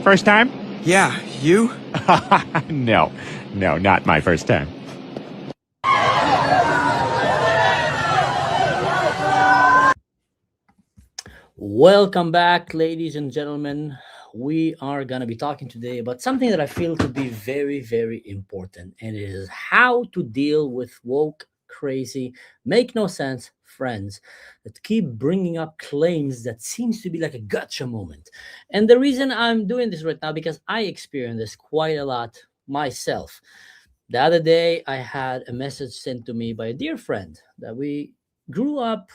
First time? Yeah, you? No, not my first time. Welcome back, ladies and gentlemen. We are going to be talking today about something that I feel to be very, very important, and it is how to deal with woke, crazy, make no sense friends that keep bringing up claims that seems to be like a gotcha moment. And the reason I'm doing this right now because I experience this quite a lot myself. The other day, I had a message sent to me by a dear friend that we grew up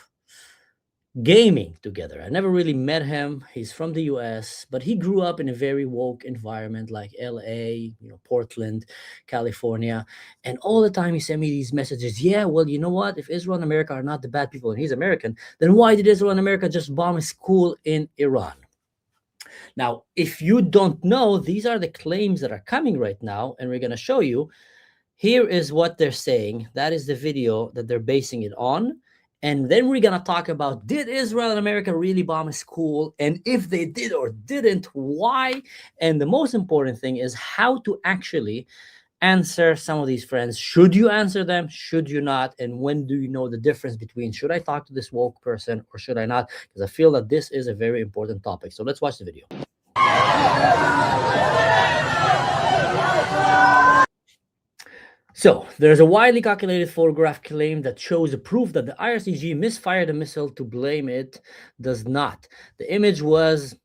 gaming together. I never really met him. He's from the US, but he grew up in a very woke environment like LA, Portland, California. And all the time he sent me these messages. Yeah, well, you know what? If Israel and America are not the bad people and he's American, then why did Israel and America just bomb a school in Iran? Now, if you don't know, these are the claims that are coming right now, and we're going to show you. Here is what they're saying. That is the video that they're basing it on. And then we're going to talk about, did Israel and America really bomb a school? And if they did or didn't, why? And the most important thing is how to actually answer some of these friends. Should you answer them? Should you not? And when do you know the difference between should I talk to this woke person or should I not? Because I feel that this is a very important topic. So let's watch the video. So, there's a widely calculated photograph claim that shows a proof that the IRCG misfired a missile to blame it does not. The image was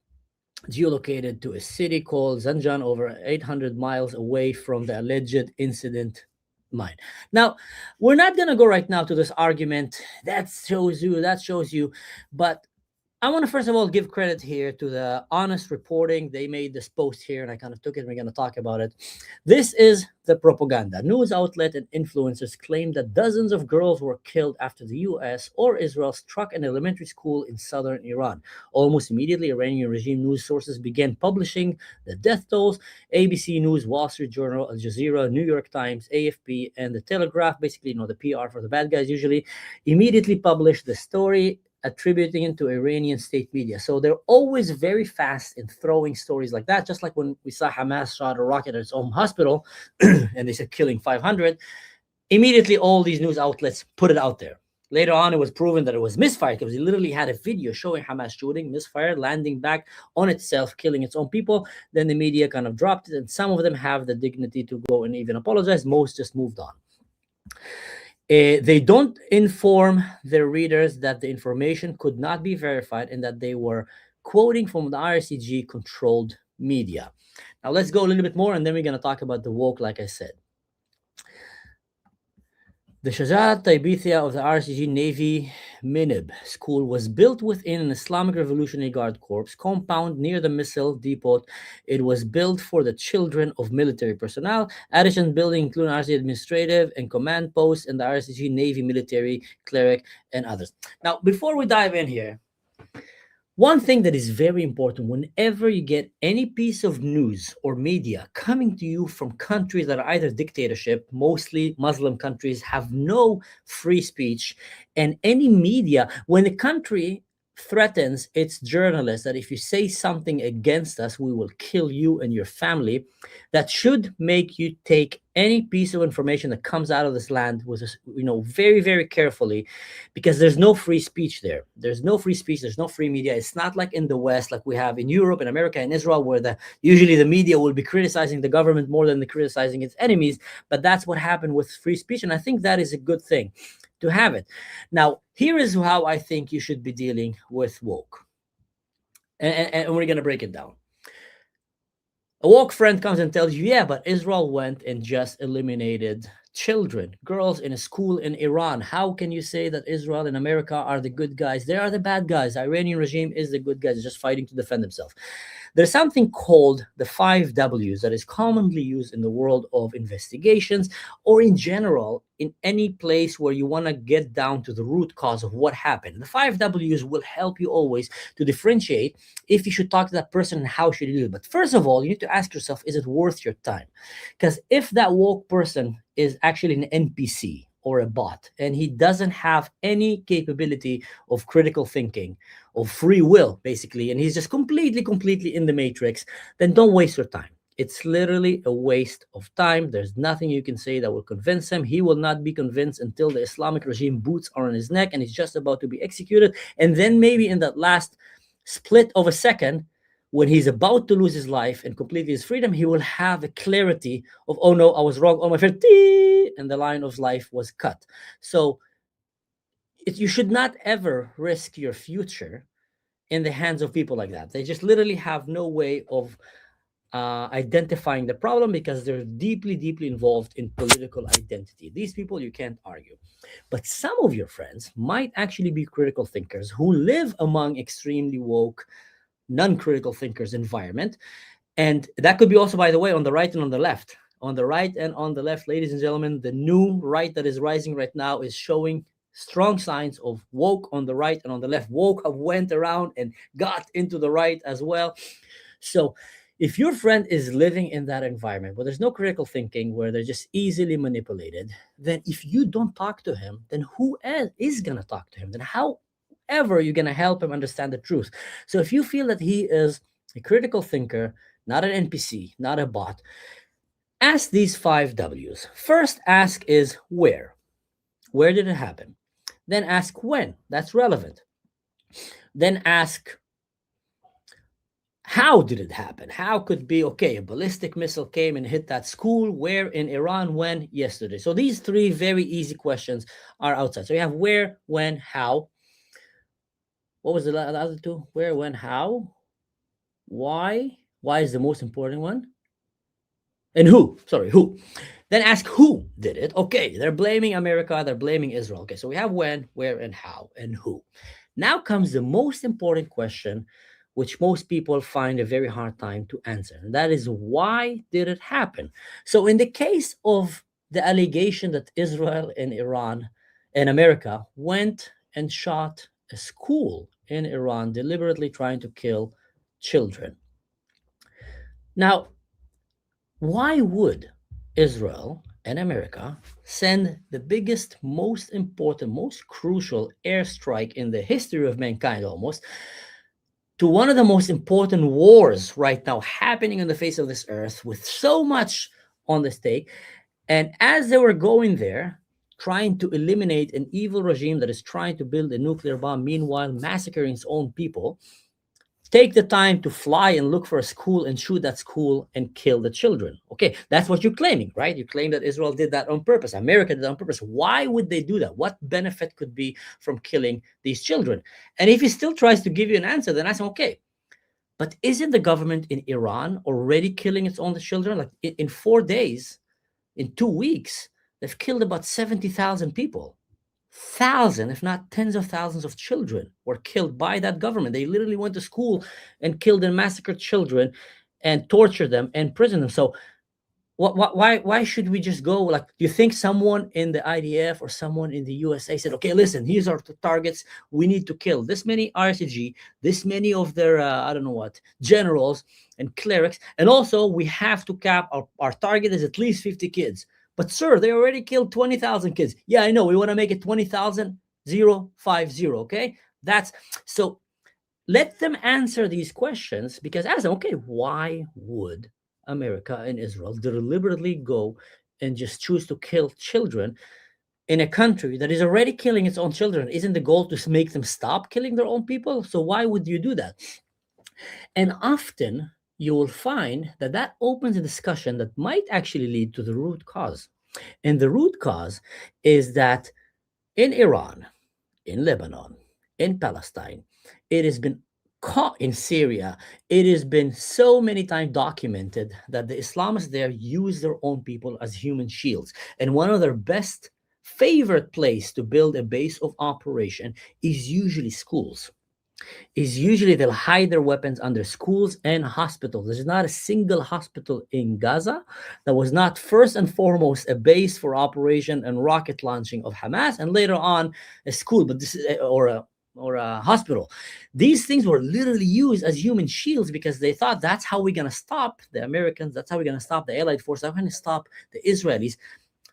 geolocated to a city called Zanjan, over 800 miles away from the alleged incident mine. Now, we're not going to go right now to this argument, that shows you, but I want to first of all give credit here to the honest reporting. They made this post here and I kind of took it and we're going to talk about it. This is the propaganda. News outlet and influencers claim that dozens of girls were killed after the US or Israel struck an elementary school in southern Iran. Almost immediately, Iranian regime news sources began publishing the death tolls. ABC News, Wall Street Journal, Al Jazeera, New York Times, AFP, and the Telegraph, basically, the PR for the bad guys usually, immediately published the story, attributing it to Iranian state media. So they're always very fast in throwing stories like that, just like when we saw Hamas shot a rocket at its own hospital and they said killing 500. Immediately, all these news outlets put it out there. Later on, it was proven that it was misfired because it literally had a video showing Hamas shooting, misfired, landing back on itself, killing its own people. Then the media kind of dropped it, and some of them have the dignity to go and even apologize. Most just moved on. They don't inform their readers that the information could not be verified and that they were quoting from the IRCG controlled media. Now let's go a little bit more and then we're going to talk about the woke, like I said. The Shajat Taibithia of the RCG Navy Minib school was built within an Islamic Revolutionary Guard Corps compound near the missile depot. It was built for the children of military personnel. Additional buildings include RCG administrative and command posts and the RCG Navy military cleric and others. Now, before we dive in here, one thing that is very important whenever you get any piece of news or media coming to you from countries that are either dictatorship, mostly Muslim countries, have no free speech, and any media, when the country threatens its journalists that if you say something against us, we will kill you and your family, that should make you take any piece of information that comes out of this land with very, very carefully, because there's no free speech there. There's no free speech. There's no free media. It's not like in the West, like we have in Europe and America and Israel, where usually the media will be criticizing the government more than criticizing its enemies. But that's what happened with free speech, and I think that is a good thing to have it. Now, here is how I think you should be dealing with woke. And we're going to break it down. A woke friend comes and tells you, yeah, but Israel went and just eliminated children, girls in a school in Iran. How can you say that Israel and America are the good guys? They are the bad guys. The Iranian regime is the good guys, just fighting to defend themselves. There's something called the 5 Ws that is commonly used in the world of investigations or in general in any place where you want to get down to the root cause of what happened. The 5 Ws will help you always to differentiate if you should talk to that person and how should you do it. But first of all, you need to ask yourself, is it worth your time? Because if that woke person is actually an NPC, or a bot, and he doesn't have any capability of critical thinking, of free will, basically, and he's just completely in the matrix, then don't waste your time. It's literally a waste of time. There's nothing you can say that will convince him. He will not be convinced until the Islamic regime boots are on his neck and he's just about to be executed. And then maybe in that last split of a second, when he's about to lose his life and completely his freedom, he will have a clarity of, oh no, I was wrong. Oh, my friend, and the line of life was cut. So you should not ever risk your future in the hands of people like that. They just literally have no way of identifying the problem because they're deeply involved in political identity. These people you can't argue. But some of your friends might actually be critical thinkers who live among extremely woke, non-critical thinkers environment. And that could be also, by the way, on the right and on the left. On the right and on the left, ladies and gentlemen, the new right that is rising right now is showing strong signs of woke on the right and on the left. Woke have went around and got into the right as well. So if your friend is living in that environment where there's no critical thinking, where they're just easily manipulated, then if you don't talk to him, then who else is going to talk to him? Then how ever you're going to help him understand the truth? So if you feel that he is a critical thinker, not an NPC, not a bot, ask these 5 W's. First ask is where? Where did it happen? Then ask when. That's relevant. Then ask how did it happen? How could be, okay, a ballistic missile came and hit that school, where in Iran, when? Yesterday. So these 3 very easy questions are outside. So you have where, when, how. What was the other 2? Where, when, how. Why? Why is the most important one? And who? Sorry, who? Then ask who did it. Okay, they're blaming America, they're blaming Israel. Okay, so we have when, where, and how, and who. Now comes the most important question, which most people find a very hard time to answer. And that is, why did it happen? So in the case of the allegation that Israel and Iran and America went and shot a school in Iran, deliberately trying to kill children. Now, why would Israel and America send the biggest, most important, most crucial airstrike in the history of mankind almost, to one of the most important wars right now happening on the face of this earth, with so much on the stake? And as they were going there, trying to eliminate an evil regime that is trying to build a nuclear bomb, meanwhile massacring its own people, take the time to fly and look for a school and shoot that school and kill the children. Okay, that's what you're claiming, right? You claim that Israel did that on purpose. America did that on purpose. Why would they do that? What benefit could be from killing these children? And if he still tries to give you an answer, then I say, okay, but isn't the government in Iran already killing its own children? Like in 4 days, in 2 weeks, they've killed about 70,000 people. Thousands, if not tens of thousands of children were killed by that government. They literally went to school and killed and massacred children and tortured them and imprisoned them. So why should we just go? Like, do you think someone in the IDF or someone in the USA said, okay, listen, here's our targets. We need to kill this many RCG, this many of their, I don't know what, generals and clerics. And also we have to cap, our target is at least 50 kids. But sir, they already killed 20,000 kids. Yeah, I know. We want to make it 20,050, okay? That's so let them answer these questions, because ask them, okay, why would America and Israel deliberately go and just choose to kill children in a country that is already killing its own children? Isn't the goal to make them stop killing their own people? So why would you do that? And often you will find that that opens a discussion that might actually lead to the root cause. And the root cause is that in Iran, in Lebanon, in Palestine, it has been caught in Syria. It has been so many times documented that the Islamists there use their own people as human shields. And one of their best favorite place to build a base of operation is usually schools. They'll hide their weapons under schools and hospitals. There's not a single hospital in Gaza that was not first and foremost a base for operation and rocket launching of Hamas, and later on a school, but this is or a hospital. These things were literally used as human shields because they thought that's how we're going to stop the Americans, that's how we're going to stop the Allied force, that's how we're going to stop the Israelis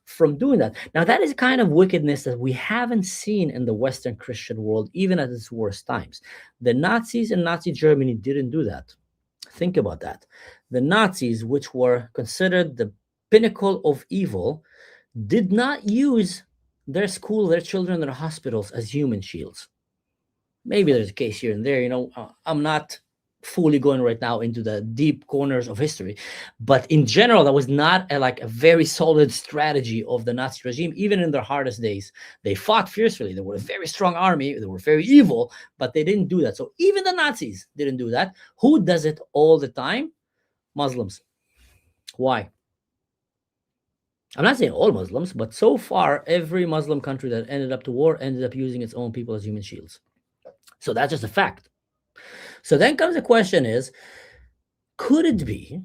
from doing that. Now, that is kind of wickedness that we haven't seen in the Western Christian world, even at its worst times. The Nazis in Nazi Germany didn't do that. Think about that. The Nazis, which were considered the pinnacle of evil, did not use their school, their children, their hospitals as human shields. Maybe there's a case here and there. I'm not fully going right now into the deep corners of history, but in general, that was not like a very solid strategy of the Nazi regime. Even in their hardest days, they fought fiercely. They were a very strong army. They were very evil, but they didn't do that. So even the Nazis didn't do that. Who does it all the time? Muslims. Why? I'm not saying all Muslims, but so far, every Muslim country that ended up to war ended up using its own people as human shields. So that's just a fact. So then comes the question is, could it be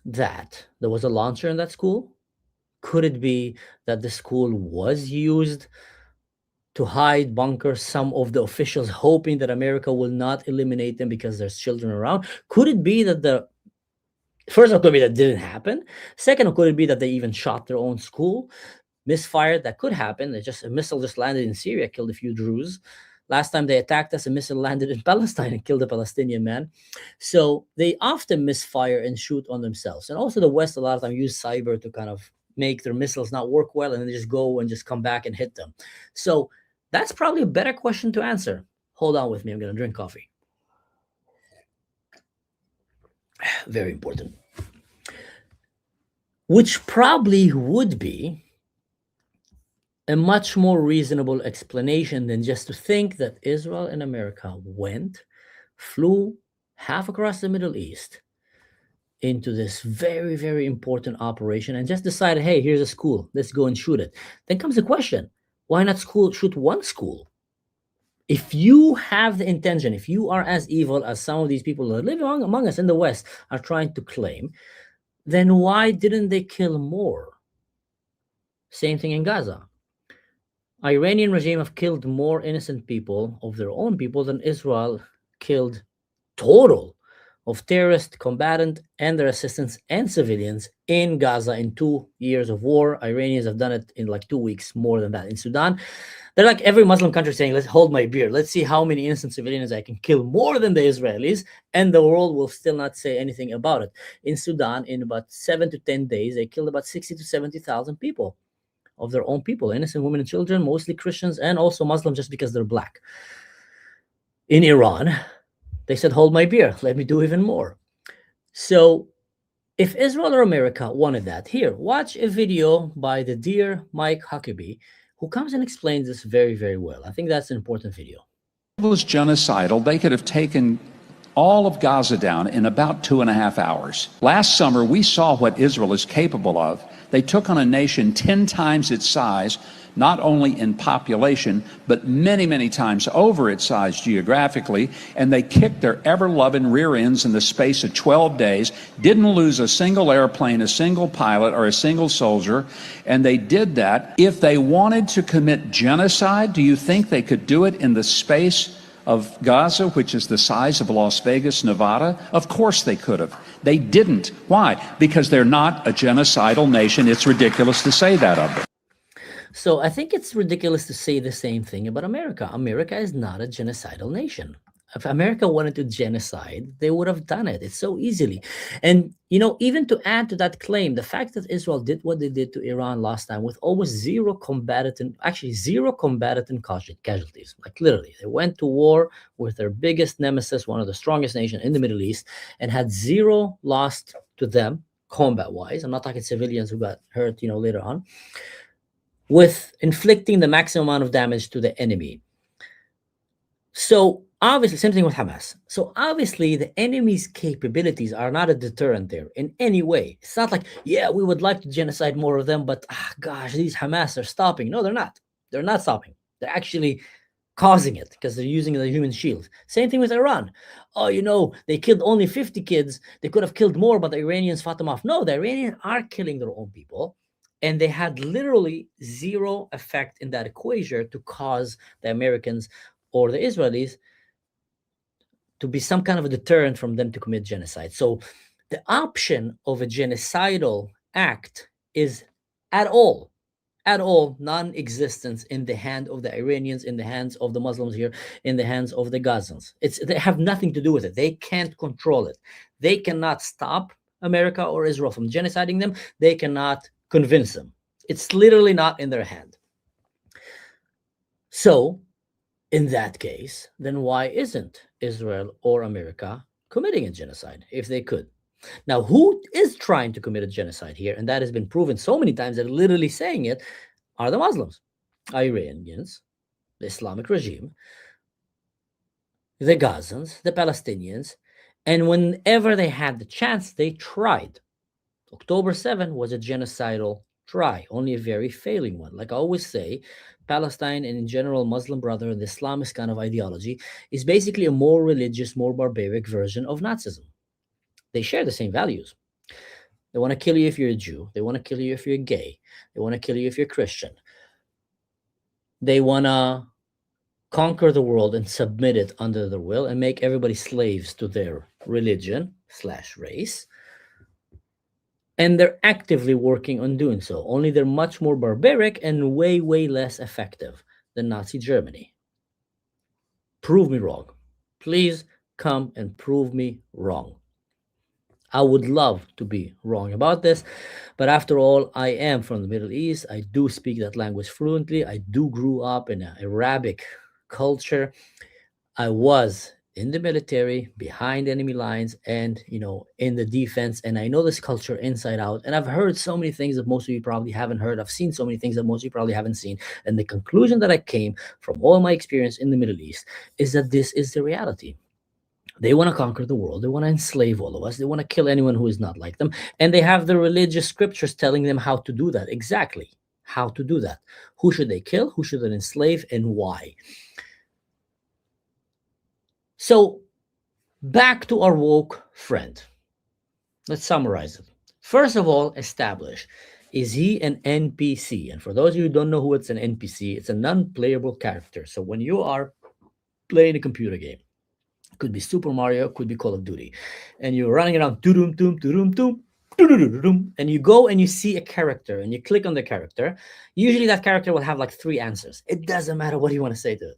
that there was a launcher in that school? Could it be that the school was used to hide, bunker some of the officials, hoping that America will not eliminate them because there's children around? Could it be that first of all, could be that didn't happen? Second, could it be that they even shot their own school? Misfired, that could happen. A missile just landed in Syria, killed a few Druze. Last time they attacked us, a missile landed in Palestine and killed a Palestinian man. So they often misfire and shoot on themselves. And also the West a lot of time use cyber to kind of make their missiles not work well, and then they just go and just come back and hit them. So that's probably a better question to answer. Hold on with me. I'm going to drink coffee. Very important. Which probably would be a much more reasonable explanation than just to think that Israel and America flew half across the Middle East into this very, very important operation and just decided, hey, here's a school, let's go and shoot it. Then comes the question, why not shoot one school? If you have the intention, if you are as evil as some of these people that live among us in the West are trying to claim, then why didn't they kill more? Same thing in Gaza. Iranian regime have killed more innocent people of their own people than Israel killed total of terrorist, combatant, and their assistants and civilians in Gaza in 2 years of war. Iranians have done it in like 2 weeks, more than that. In Sudan, they're like every Muslim country saying, let's hold my beer. Let's see how many innocent civilians I can kill more than the Israelis, and the world will still not say anything about it. In Sudan, in about 7 to 10 days, they killed about 60 to 70,000 people of their own people, innocent women and children, mostly Christians and also Muslims just because they're black. In Iran, they said, hold my beer, let me do even more. So if Israel or America wanted that, here, watch a video by the dear Mike Huckabee, who comes and explains this very, very well. I think that's an important video. If it was genocidal, they could have taken all of Gaza down in about 2.5 hours. Last summer, we saw what Israel is capable of. They took on a nation 10 times its size, not only in population, but many, many times over its size geographically, and they kicked their ever-loving rear ends in the space of 12 days, didn't lose a single airplane, a single pilot, or a single soldier, and they did that. If they wanted to commit genocide, do you think they could do it in the space of Gaza, which is the size of Las Vegas, Nevada? Of course they could have. They didn't. Why? Because they're not a genocidal nation. It's ridiculous to say that of them. So I think it's ridiculous to say the same thing about America. America is not a genocidal nation. If America wanted to genocide, they would have done it. It's so easily. And, even to add to that claim, the fact that Israel did what they did to Iran last time with almost zero combatant casualties, like literally, they went to war with their biggest nemesis, one of the strongest nations in the Middle East, and had zero lost to them combat-wise. I'm not talking civilians who got hurt, later on, with inflicting the maximum amount of damage to the enemy. So obviously, same thing with Hamas. So obviously, the enemy's capabilities are not a deterrent there in any way. It's not like, yeah, we would like to genocide more of them, but gosh, these Hamas are stopping. No, they're not. They're not stopping. They're actually causing it because they're using the human shield. Same thing with Iran. Oh, they killed only 50 kids. They could have killed more, but the Iranians fought them off. No, the Iranians are killing their own people. And they had literally zero effect in that equation to cause the Americans or the Israelis to be some kind of a deterrent from them to commit genocide. So the option of a genocidal act is at all at all, non-existence in the hand of the Iranians, in the hands of the Muslims here, in the hands of the Gazans. They have nothing to do with it. They can't control it. They cannot stop America or Israel from genociding them. They cannot convince them. It's literally not in their hand. So, in that case, then why isn't Israel or America committing a genocide if they could? Now, who is trying to commit a genocide here? And that has been proven so many times that literally saying it are the Muslims, Iranians, the Islamic regime, the Gazans, the Palestinians. And whenever they had the chance, they tried. October 7 was a genocidal try, only a very failing one. Like I always say, Palestine and in general Muslim Brotherhood, the Islamist kind of ideology, is basically a more religious, more barbaric version of Nazism. They share the same values. They want to kill you if you're a Jew. They want to kill you if you're gay. They want to kill you if you're Christian. They want to conquer the world and submit it under their will and make everybody slaves to their religion/race. And they're actively working on doing so. Only they're much more barbaric and way, way less effective than Nazi Germany. Prove me wrong. Please come and prove me wrong. I would love to be wrong about this, but after all, I am from the Middle East. I do speak that language fluently. I do grew up in an Arabic culture. I was in the military, behind enemy lines, and in the defense, and I know this culture inside out. And I've heard so many things that most of you probably haven't heard. I've seen so many things that most of you probably haven't seen. And the conclusion that I came from all my experience in the Middle East is that this is the reality. They want to conquer the world. They want to enslave all of us. They want to kill anyone who is not like them. And they have the religious scriptures telling them how to do that. Exactly how to do that. Who should they kill? Who should they enslave? And why? So back to our woke friend. Let's summarize it. First of all, establish, is he an NPC? And for those of you who don't know who it's an NPC, it's a non-playable character. So when you are playing a computer game, could be Super Mario, could be Call of Duty, and you're running around, and you go and you see a character and you click on the character. Usually that character will have like 3 answers. It doesn't matter what you want to say to it.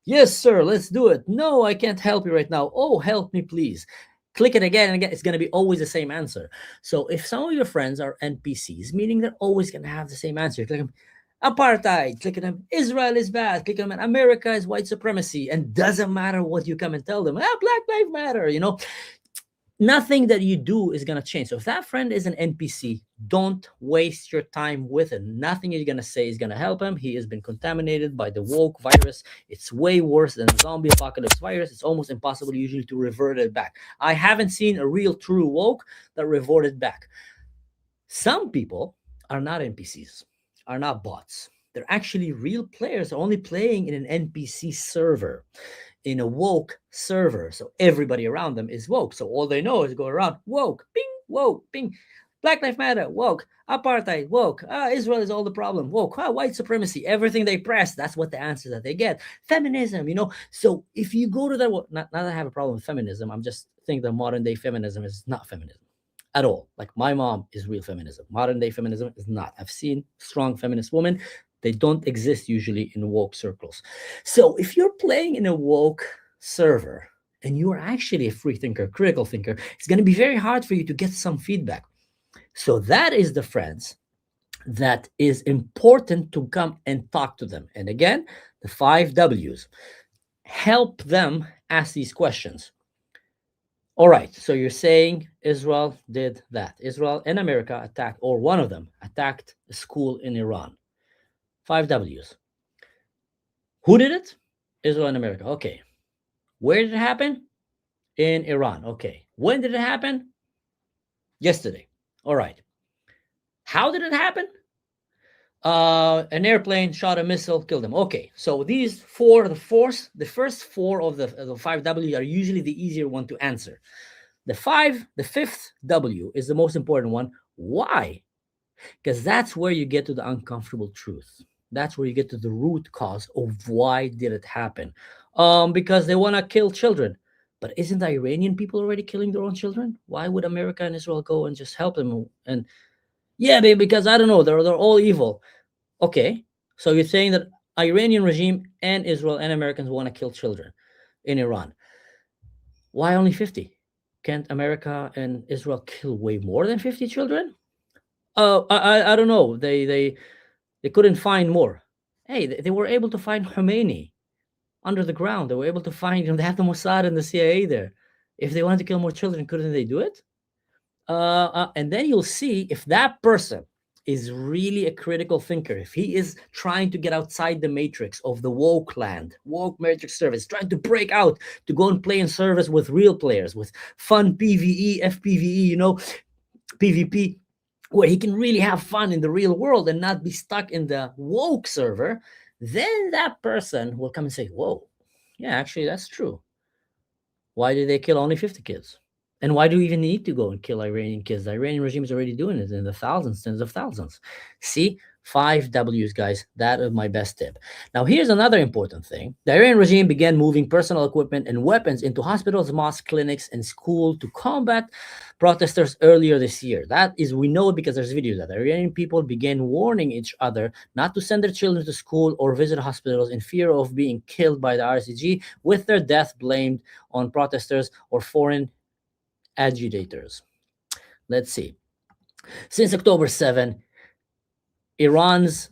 Yes, sir, let's do it. No, I can't help you right now. Oh, help me, please. Click it again and again. It's going to be always the same answer. So if some of your friends are NPCs, meaning they're always going to have the same answer, click them. Apartheid, click on them. Israel is bad, click on them. America is white supremacy, and doesn't matter what you come and tell them. Black Lives Matter, Nothing that you do is going to change. So if that friend is an NPC, don't waste your time with it. Nothing you're going to say is going to help him. He has been contaminated by the woke virus. It's way worse than a zombie apocalypse virus. It's almost impossible usually to revert it back. I haven't seen a real true woke that reverted back. Some people are not NPCs, are not bots. They're actually real players. They're only playing in an NPC server, in a woke server. So everybody around them is woke. So all they know is go around, woke, ping, woke, ping. Black Lives Matter, woke. Apartheid, woke. Israel is all the problem, woke. White supremacy, everything they press, that's what the answer that they get. Feminism, So if you go to that, not that I have a problem with feminism, I'm just think that modern day feminism is not feminism at all. Like my mom is real feminism. Modern day feminism is not. I've seen strong feminist women. They don't exist usually in woke circles. So if you're playing in a woke server and you are actually a free thinker, critical thinker, it's going to be very hard for you to get some feedback. So that is the friends that is important to come and talk to them. And again, the 5 W's. Help them ask these questions. All right, so you're saying Israel did that. Israel and America attacked, or one of them attacked a school in Iran. 5 W's. Who did it? Israel and America. Okay. Where did it happen? In Iran. Okay. When did it happen? Yesterday. All right. How did it happen? An airplane shot a missile, killed them. Okay. So these 4, the first 4 of the 5 W are usually the easier one to answer. The 5th W is the most important one. Why? Because that's where you get to the uncomfortable truth. That's where you get to the root cause of why did it happen. Because they want to kill children. But isn't the Iranian people already killing their own children? Why would America and Israel go and just help them? And yeah, because I don't know, they're all evil. Okay, so you're saying that Iranian regime and Israel and Americans want to kill children in Iran. Why only 50? Can't America and Israel kill way more than 50 children? I don't know. They couldn't find more. Hey, they were able to find Khomeini under the ground. They were able to find, they have the Mossad and the CIA there. If they wanted to kill more children, couldn't they do it? And then you'll see if that person is really a critical thinker, if he is trying to get outside the matrix of the woke land, woke matrix service, trying to break out to go and play in service with real players, with fun PvE, FPVE, PvP, where he can really have fun in the real world and not be stuck in the woke server, then that person will come and say, whoa, yeah, actually, that's true. Why did they kill only 50 kids? And why do we even need to go and kill Iranian kids? The Iranian regime is already doing it in the thousands, tens of thousands. See, 5 W's, guys. That is my best tip. Now, here's another important thing. The Iranian regime began moving personal equipment and weapons into hospitals, mosques, clinics, and schools to combat protesters earlier this year. That is, we know it because there's videos that Iranian people began warning each other not to send their children to school or visit hospitals in fear of being killed by the RCG, with their death blamed on protesters or foreign agitators. Let's see. Since October 7, Iran's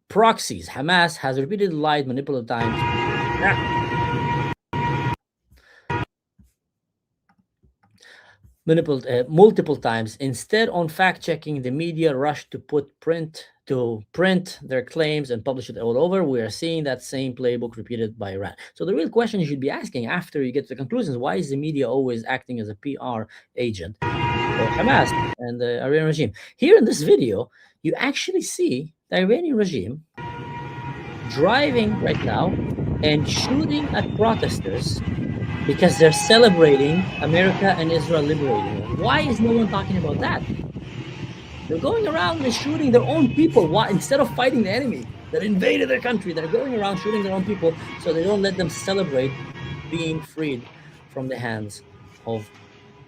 proxies, Hamas, has repeatedly lied multiple times. Multiple times. Instead, on fact-checking, the media rushed to print their claims and publish it all over. We are seeing that same playbook repeated by Iran. So the real question you should be asking after you get to the conclusions, why is the media always acting as a PR agent for Hamas and the Iranian regime? Here in this video, you actually see the Iranian regime driving right now and shooting at protesters because they're celebrating America and Israel liberating them. Why is no one talking about that? They're going around and shooting their own people. Why? Instead of fighting the enemy that invaded their country, they're going around shooting their own people so they don't let them celebrate being freed from the hands of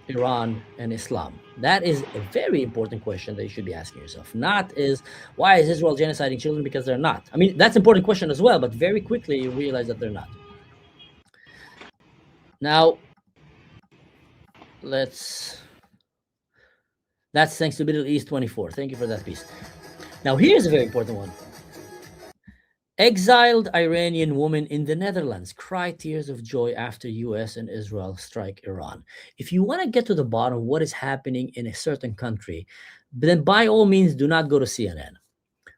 Iran and Islam. That is a very important question that you should be asking yourself. Not is, why is Israel genociding children? Because they're not. I mean, that's an important question as well, but very quickly you realize that they're not. Now, that's thanks to Middle East 24. Thank you for that piece. Now, here's a very important one. Exiled Iranian woman in the Netherlands cry tears of joy after US and Israel strike Iran. If you want to get to the bottom of what is happening in a certain country, then by all means do not go to CNN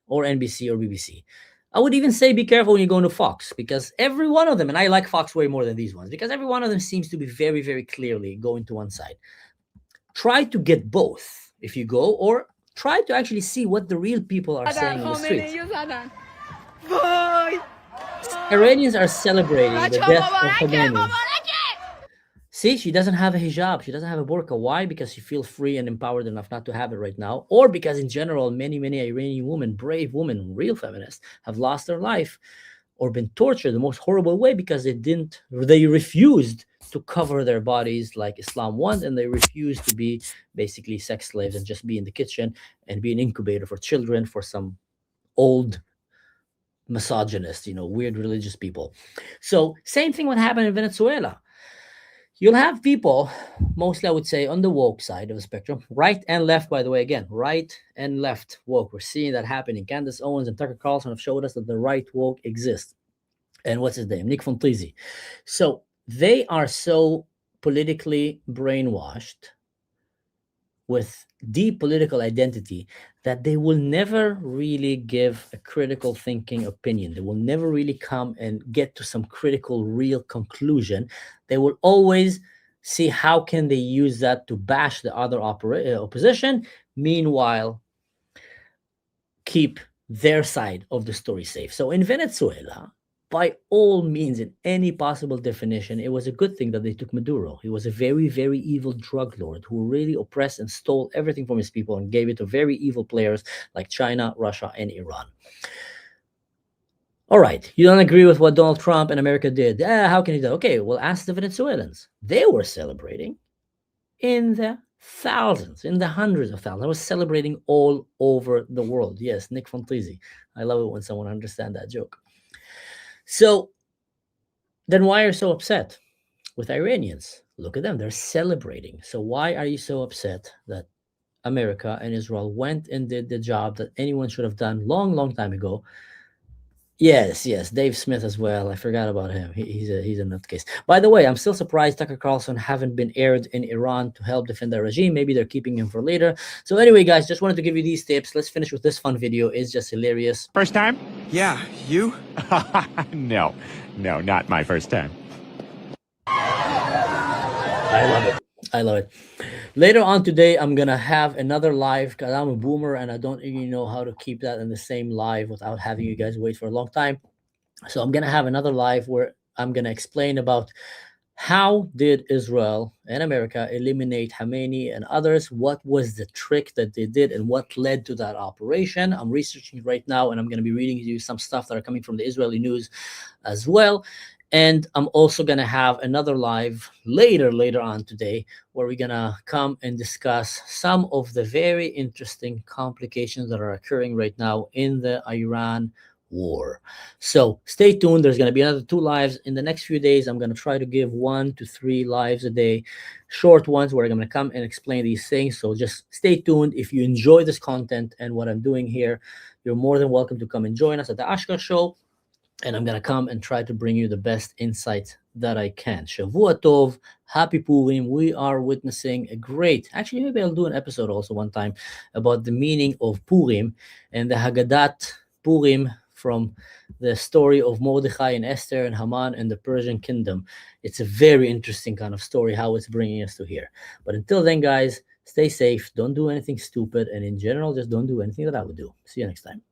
or NBC or BBC. I would even say be careful when you go into Fox, because every one of them, and I like Fox way more than these ones, because every one of them seems to be very, very clearly going to one side. Try to get both if you go, or try to actually see what the real people are saying in the streets. Iranians are celebrating the death of Khomeini. See, she doesn't have a hijab. She doesn't have a burqa. Why? Because she feels free and empowered enough not to have it right now. Or because in general, many, many Iranian women, brave women, real feminists, have lost their life or been tortured the most horrible way because they refused to cover their bodies like Islam wants, and they refused to be basically sex slaves and just be in the kitchen and be an incubator for children for some old misogynist, weird religious people. So same thing would happen in Venezuela. You'll have people, mostly I would say on the woke side of the spectrum, right and left, by the way, again, right and left woke. We're seeing that happening. Candace Owens and Tucker Carlson have showed us that the right woke exists. And what's his name? Nick Fontizzi. So they are so politically brainwashed with deep political identity that they will never really give a critical thinking opinion. They will never really come and get to some critical, real conclusion. They will always see how can they use that to bash the other opposition, meanwhile keep their side of the story safe. So in Venezuela, by all means, in any possible definition, it was a good thing that they took Maduro. He was a very, very evil drug lord who really oppressed and stole everything from his people and gave it to very evil players like China, Russia, and Iran. All right, you don't agree with what Donald Trump and America did. How can you do that? Okay, well, ask the Venezuelans. They were celebrating in the thousands, in the hundreds of thousands. I was celebrating all over the world. Yes, Nick Fontrizi. I love it when someone understands that joke. So then why are you so upset with Iranians? Look at them, they're celebrating. So why are you so upset that America and Israel went and did the job that anyone should have done long time ago? Yes, Dave Smith as well. I forgot about him. He's a nutcase. By the way, I'm still surprised Tucker Carlson haven't been aired in Iran to help defend the regime. Maybe they're keeping him for later. So anyway, guys, just wanted to give you these tips. Let's finish with this fun video. It's just hilarious. First time? Yeah, you? No, not my first time. I love it. Later on today, I'm gonna have another live because I'm a boomer and I don't even know how to keep that in the same live without having you guys wait for a long time. So I'm gonna have another live where I'm gonna explain about how did Israel and America eliminate Khamenei and others? What was the trick that they did and what led to that operation? I'm researching right now and I'm going to be reading you some stuff that are coming from the Israeli news as well. And I'm also going to have another live later on today where we're going to come and discuss some of the very interesting complications that are occurring right now in the Iran war. So stay tuned. There's going to be another 2 lives in the next few days. I'm going to try to give 1 to 3 lives a day, short ones where I'm going to come and explain these things. So just stay tuned. If you enjoy this content and what I'm doing here, you're more than welcome to come and join us at the Ashkar Show. And I'm going to come and try to bring you the best insight that I can. Shavua Tov, Happy Purim. We are witnessing a great, actually, maybe I'll do an episode also one time about the meaning of Purim and the Haggadat Purim from the story of Mordechai and Esther and Haman and the Persian kingdom. It's a very interesting kind of story, how it's bringing us to here. But until then, guys, stay safe. Don't do anything stupid. And in general, just don't do anything that I would do. See you next time.